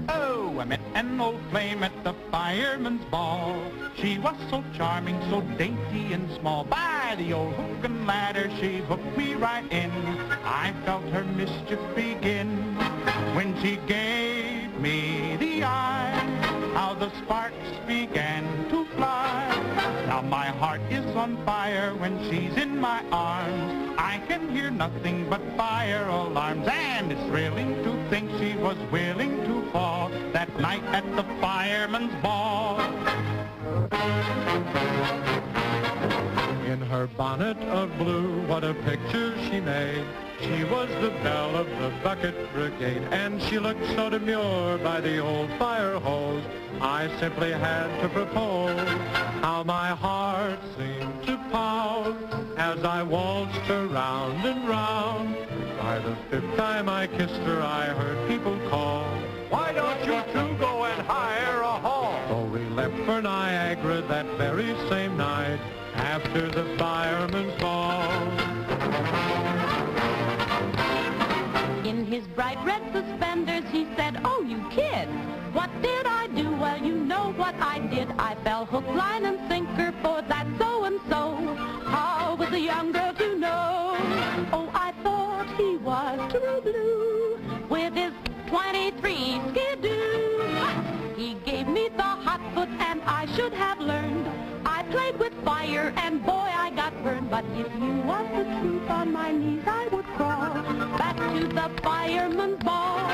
Oh, I met an old flame at the fireman's ball. She was so charming, so dainty and small. By the old hook and ladder, she hooked me right in. I felt her mischief begin when she gave me the eye. How the sparks began to fly. Now my heart is on fire when she's in my arms. I can hear nothing but fire alarms. And it's thrilling to think she was willing to fall that night at the fireman's ball. In her bonnet of blue, what a picture she made. She was the belle of the bucket brigade, and she looked so demure by the old fire hose. I simply had to propose. How my heart seemed to pound as I waltzed her round and round. By the fifth time I kissed her, I heard people call, "Why don't you two go and hire a hall?" So we left for Niagara that very same night after the fireman's ball. In his bright red suspenders he said, "Oh, you kid, what did I do?" Well, you know what I did. I fell hook, line, and sinker for that so-and-so. How was a young girl to know? Oh, I thought he was true blue with his 23 skidoo. He gave me the hot foot and I should have learned. I played with fire and boy, I got burned. But if you want the truth, on my knees I would crawl back to the fireman's ball.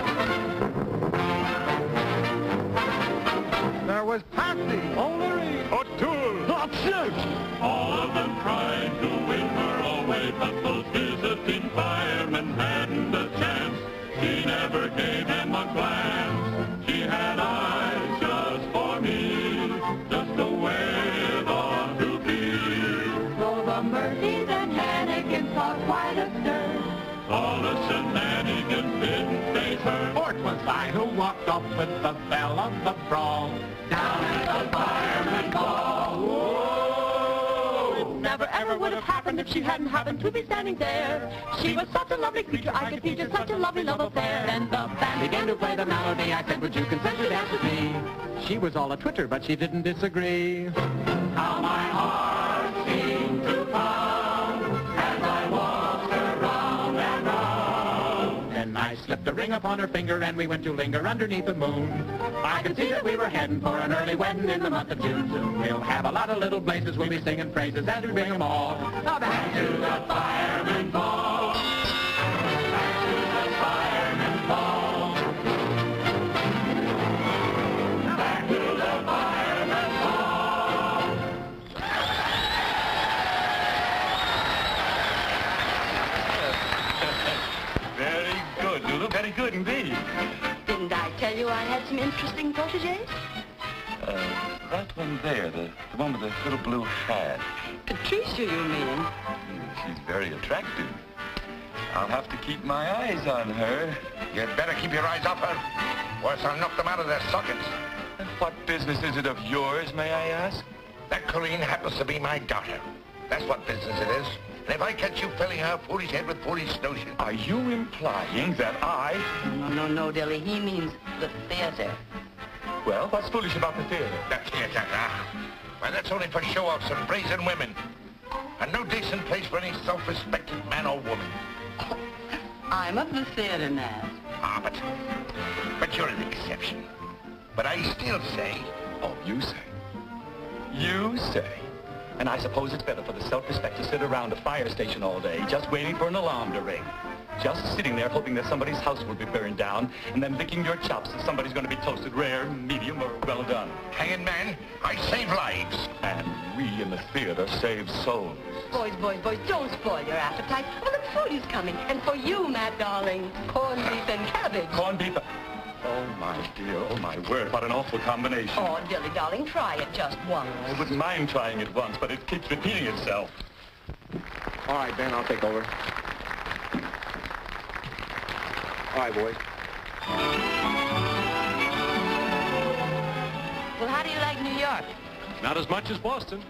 There was Patsy, O'Leary, O'Toole, Hopship. All of them tried to win her away, but those visiting firemen hadn't a chance. She never gave them a glance. She had eyes just for me, just the way it ought to be. So the Murphys and Hannigans caused quite a stir. All the shenanigans didn't faze her. For 'twas I who walked off with the belle of the brawl down at the fireman's ball. Whoa! Never ever would have happened if she hadn't happened to be standing there. She was such a lovely creature, I could feature such a lovely love affair. And the band began to play the melody. I said, "Would you consent to dance with me?" She was all a twitter, but she didn't disagree. How my heart seemed to pound as I walked her round and round. Then I slipped a ring upon her finger and we went to linger underneath the moon. I could see that we were heading for an early wedding in the month of June. Soon we'll have a lot of little blazes, we'll be singing praises as we bring them all. Now back to the fireman's ball. Back to the fireman's ball. Back to the fireman's ball. Very good, Lulu, very good indeed. Didn't I tell you I had some interesting protégés? That one there, the one with the little blue hat. Patricia, you mean? She's very attractive. I'll have to keep my eyes on her. You'd better keep your eyes off her, or else I'll knock them out of their sockets. What business is it of yours, may I ask? That Colleen happens to be my daughter. That's what business it is. And if I catch you filling her foolish head with foolish notions... Are you implying that I... No, Dilly. He means the theater. Well, what's foolish about the theater? The theater, well, that's only for show-offs and brazen women. And no decent place for any self-respecting man or woman. I'm of the theater, Naz. But you're an exception. But I still say... Oh, you say? You say? And I suppose it's better for the self-respect to sit around a fire station all day, just waiting for an alarm to ring. Just sitting there hoping that somebody's house will be burned down, and then licking your chops if somebody's going to be toasted rare, medium, or well done. Hanging man, I save lives. And we in the theater save souls. Boys, don't spoil your appetite. Well, the food is coming. And for you, Matt, darling, corned beef and cabbage. Corned beef... Oh, my dear, oh, my word, what an awful combination. Oh, Dilly, darling, try it just once. I wouldn't mind trying it once, but it keeps repeating itself. All right, Ben, I'll take over. All right, boys. Well, how do you like New York? Not as much as Boston.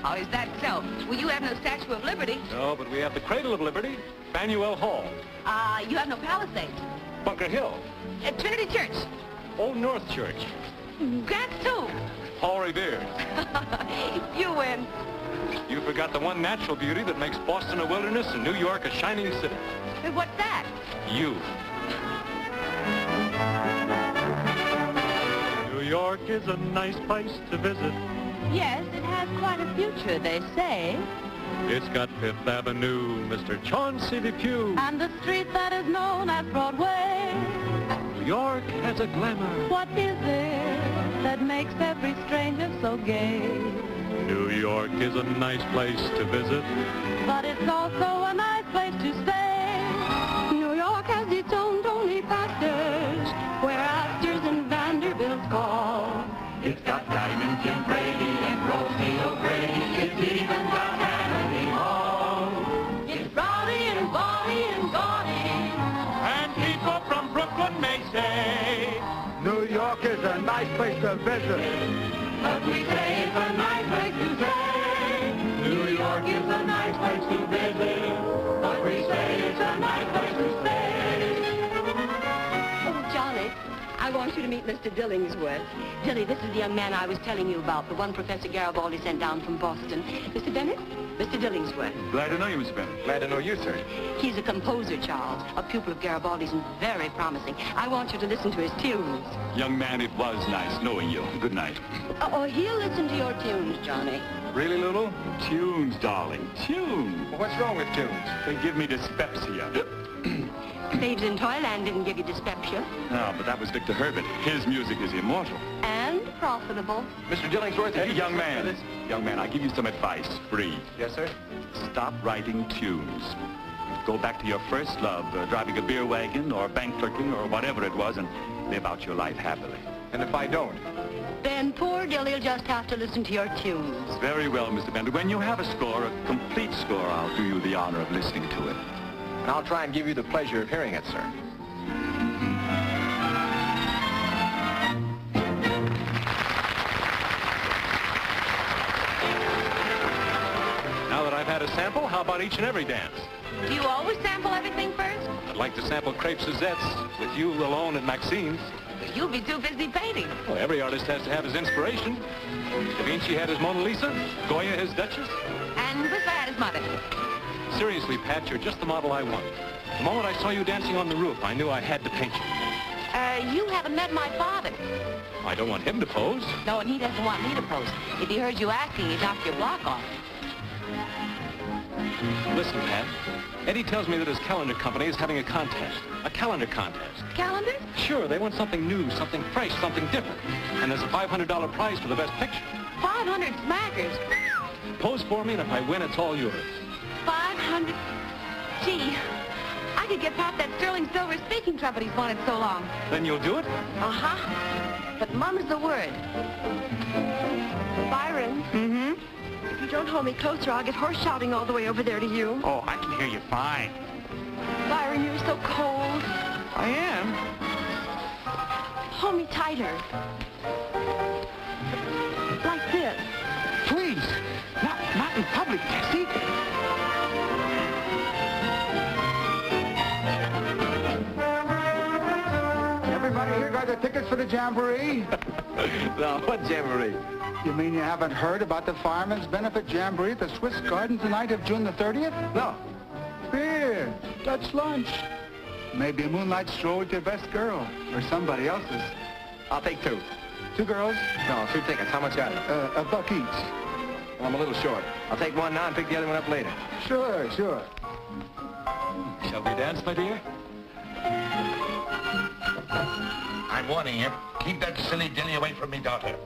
Oh, is that so? Well, you have no Statue of Liberty. No, but we have the Cradle of Liberty, Faneuil Hall. You have no Palisades. Bunker Hill. At Trinity Church. Old North Church. Grants too. Paul Revere. You win. You forgot the one natural beauty that makes Boston a wilderness and New York a shining city. What's that? You. New York is a nice place to visit. Yes, it has quite a future, they say. It's got Fifth Avenue, Mr. Chauncey Depew. And the street that is known as Broadway. New York has a glamour. What is it that makes every stranger so gay? New York is a nice place to visit. But it's also a nice place to stay. New York has its own lonely pastures, where Astors and Vanderbilts call. It's got Diamond Jim Brady and Rosie O'Grady. It's even got Tammany Hall. It's rowdy and bawdy and gaudy. And people from Brooklyn may say, New York is a nice place to visit. But we say it's a nice place to stay. New York is a nice place to visit. But we say it's a nice place to stay. Oh, Johnny, I want you to meet Mr. Dillingsworth. Dilly, this is the young man I was telling you about, the one Professor Garibaldi sent down from Boston. Mr. Bennett? Mr. Dillingsworth. Glad to know you, Miss Bennett. Glad to know you, sir. He's a composer, Charles, a pupil of Garibaldi's and very promising. I want you to listen to his tunes. Young man, it was nice knowing you. Good night. Oh, he'll listen to your tunes, Johnny. Really, Lulu? Tunes, darling. Tunes. Well, what's wrong with tunes? They give me dyspepsia. Babes in Toyland didn't give you dyspepsia. No, but that was Victor Herbert. His music is immortal. And profitable. Mr. Dillingsworth, young man, I give you some advice, free. Yes, sir? Stop writing tunes. Go back to your first love, driving a beer wagon or bank clerking or whatever it was, and live out your life happily. And if I don't? Then poor Dilly'll just have to listen to your tunes. Very well, Mr. Bender. When you have a score, a complete score, I'll do you the honor of listening to it. And I'll try and give you the pleasure of hearing it, sir. Now that I've had a sample, how about each and every dance? Do you always sample everything first? I'd like to sample Crepe Suzette's with you alone at Maxine's. You'll be too busy painting. Well, every artist has to have his inspiration. Da Vinci had his Mona Lisa, Goya his Duchess. And Whistler had his mother. Seriously, Pat, you're just the model I want. The moment I saw you dancing on the roof, I knew I had to paint you. You haven't met my father. I don't want him to pose. No, and he doesn't want me to pose. If he heard you asking, he'd knock your block off. Listen, Pat. Eddie tells me that his calendar company is having a contest. A calendar contest. Calendar? Sure, they want something new, something fresh, something different. And there's a $500 prize for the best picture. 500 smackers. Pose for me, and if I win, it's all yours. 500. Gee, I could get Pop that sterling silver speaking trumpet he's wanted so long. Then you'll do it? Uh-huh. But mum's the word. Byron. Mm-hmm. If you don't hold me closer, I'll get horse shouting all the way over there to you. Oh, I can hear you fine. Byron, you're so cold. I am. Hold me tighter. Like this. Please. Not in public, Tessie. Everybody here got the tickets for the Jamboree? No, what jamboree? You mean you haven't heard about the Fireman's Benefit Jamboree at the Swiss Gardens the night of June the 30th? No. Beer, Dutch lunch. Maybe a moonlight stroll with your best girl, or somebody else's. I'll take two. 2 girls? No, 2 tickets. How much are they? $1 each. Well, I'm a little short. I'll take one now and pick the other one up later. Sure. Shall we dance, my dear? I'm warning you. Keep that silly dilly away from me, daughter.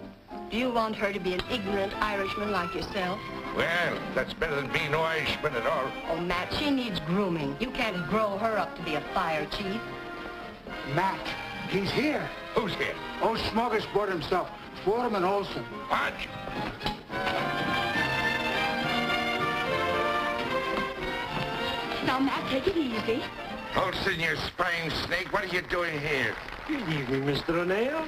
Do you want her to be an ignorant Irishman like yourself? Well, that's better than being no Irishman at all. Oh, Matt, she needs grooming. You can't grow her up to be a fire chief. Matt, he's here. Who's here? Oh, Smorgasbord himself, Foreman Olson. What? Now, Matt, take it easy. Olson, you spying snake, what are you doing here? Good evening, Mr. O'Neill.